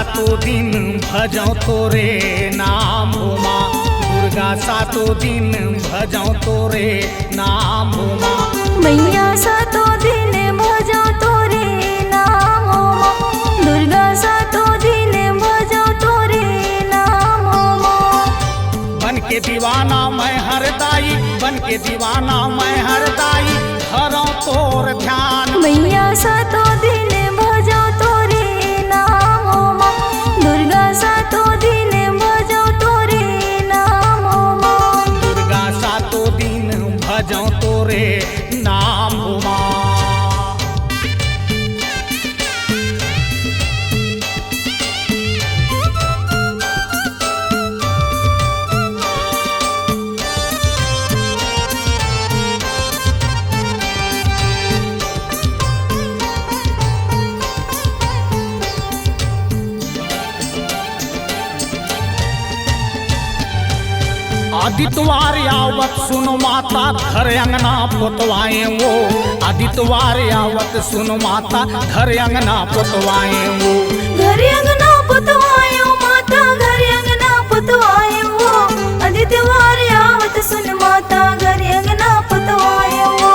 सातों दिन भजो तोरे नाम हो माँ, दुर्गा सातों दिन भजो तोरे नाम हो माँ। मैया सातों दिन भजो तोरे नाम हो माँ, दुर्गा सातों दिन भजो तोरे नाम हो माँ। बन के दीवाना मैं हरदाई, बन के दीवाना मैं हरदाई, धरो तोर ध्यान। मैया सातों दिन भजो तोरे नाम हो माँ, दुर्गा सातों दिन भजो तोरे नाम हो माँ। दुर्गा सातों दिन भजो तोरे नाम हो माँ। आदित्यवार आवत सुनो माता, घर अंगना पुतवाए वो। आदित्यवार आवत सुनो माता, घर अंगना पुतवाए वो। घर अंगना पुतवाए माता, घर अंगना पुतवाए वो। आदित्यवार आवत सुन माता, घर अंगना पुतवाए वो।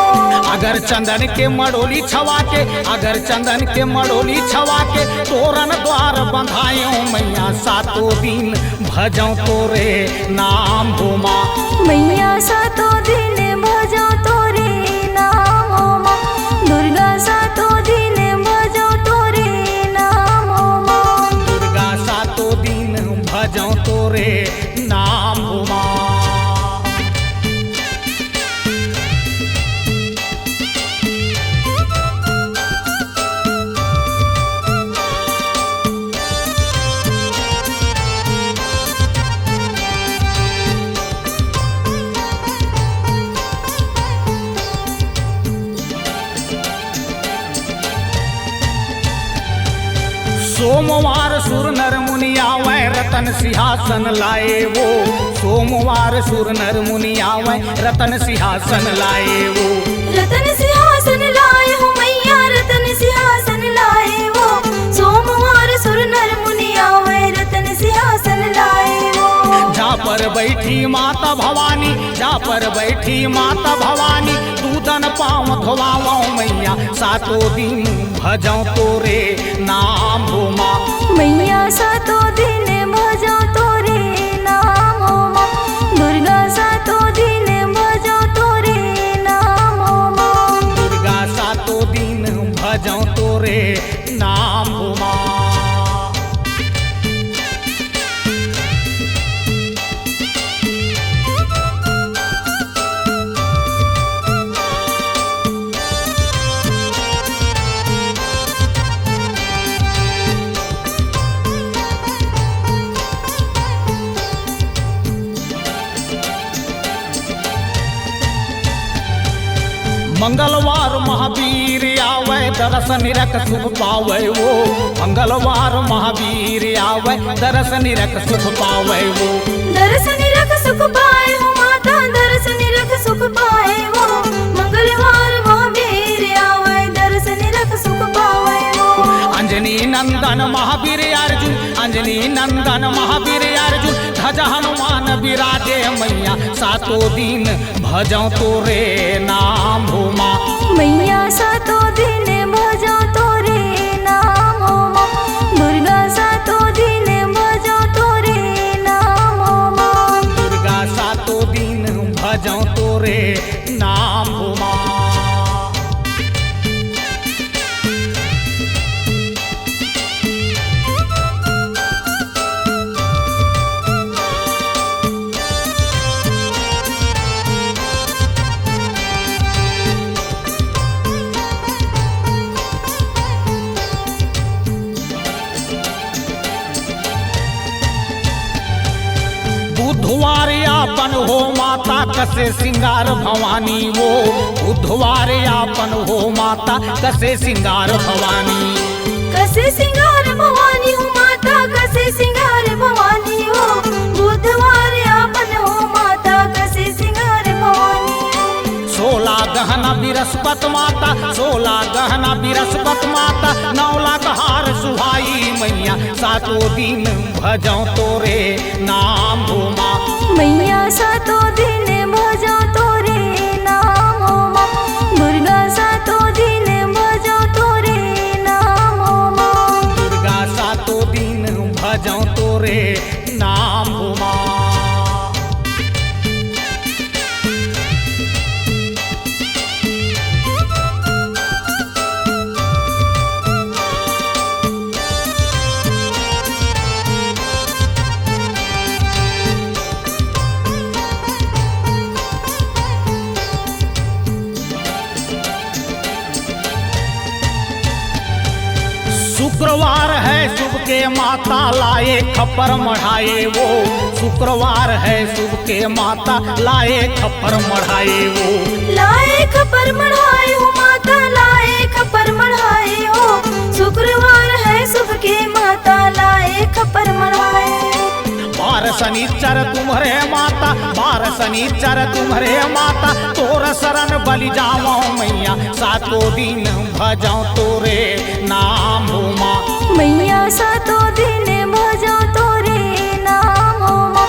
अगर चंदन के मड़ोली छवा के, अगर चंदन के मड़ोली छवा के, तोरण द्वार बंधायो मैया सातों दिन भजो तोरे नाम हो माँ। मैया सातों दिन भजो तोरे नाम हो माँ, दुर्गा सातों दिन भजो तोरे नाम हो माँ। दुर्गा सातों दिन भजो तोरे नाम हो माँ। सोमवार सुर नर मुनि आवे, रतन सिंहासन लाए वो। सोमवार सुर नर मुनि आवे, रतन सिंहासन लाए वो। रतन सिंहासन लाए हो मैया, रतन सिंहासन लाए वो। सोमवार सुर नर मुनि आवे, रतन सिंहासन लाए वो। जा पर बैठी माता भवानी, जा पर बैठी माता भवानी, दूधन पाँव धोवाओ मैया सातों दिन भजो तोरे नाम हो माँ। मैया सातों दिन भजो तोरे नाम हो माँ, दुर्गा सातों दिन भजो तोरे नाम हो माँ। दुर्गा सातों दिन भजो तोरे नाम हो माँ। मंगलवार महावीर आवे, दर्शन निरख सुख पावे वो। मंगलवार महावीर आवे, दर्शन निरख सुख पावे वो। दर्शन रख सुख पाए हो माता, दर्शन रख सुख पाए वो। मंगलवार महावीर आवे, दर्शन रख सुख पाए वो। अंजनी नंदन महावीर अर्जुन, अंजनी नंदन महावीर अर्जुन, ध्वजा हनुमान विराजे मैया सातों दिन भजो तोरे नाम हो माँ। मैया सातों दिन भजो तोरे नाम हो माँ, दुर्गा सातों दिन भजो तोरे नाम हो माँ। दुर्गा सातों दिन भजो तोरे नाम हो माँ। बुधवार यापन हो माता, कसे सिंगार भवानी वो। बुधवार यापन हो माता, कसे सिंगार भवानी। कसे सिंगार भवानी हो माता, कसे सिंगार भवानी हो। बुधवार आपन हो माता, कसे सिंगार भवानी हो। 16 गहना बृहस्पत माता, 16 गहना बृहस्पत माता, 9 लाख हार सुहाई मैया, सातों दिन भजो तोरे नाम हो माँ। मैया सातों दिन भजो तोरे नाम हो माँ, दुर्गा सातों दिन भजो तोरे नाम हो माँ। दुर्गा सातों दिन भजो तोरे नाम हो माँ। शुक्रवार है शुभ के माता, लाए खप्पर मढ़ाए वो। शुक्रवार है शुभ के माता, लाए खप्पर मढ़ाए वो। लाए खप्पर मढ़ाए हो माता, लाए खप्पर मढ़ाए हो। शुक्रवार है शुभ के माता, लाए खप्पर मढ़ाए। 12 शनिचर तुम्हारे माता, 12 शनिचर तुम्हारे माता, तोर शरण बलि जाओ मैया, सातों दिन भजो तोरे नाम हो माँ। मैया सातों दिन भजो तोरे नाम हो माँ,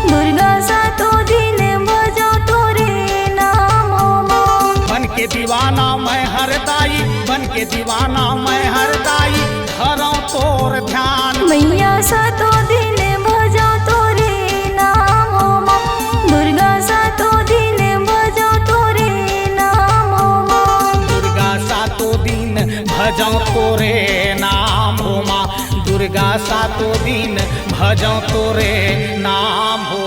दुर्गा सातों दिन भजो तोरे नाम हो माँ। बन के दीवाना मैं हरदाई, बन के दीवाना मैं हरदाई, धरो तोर ध्यान। मैया सातों दिन भजो तोरे नाम हो माँ, दुर्गा सातों दिन भजो तोरे नाम हो माँ। दुर्गा सातों दिन भजो तोरे नाम हो माँ, दुर्गा सातों दिन भजो तोरे नाम हो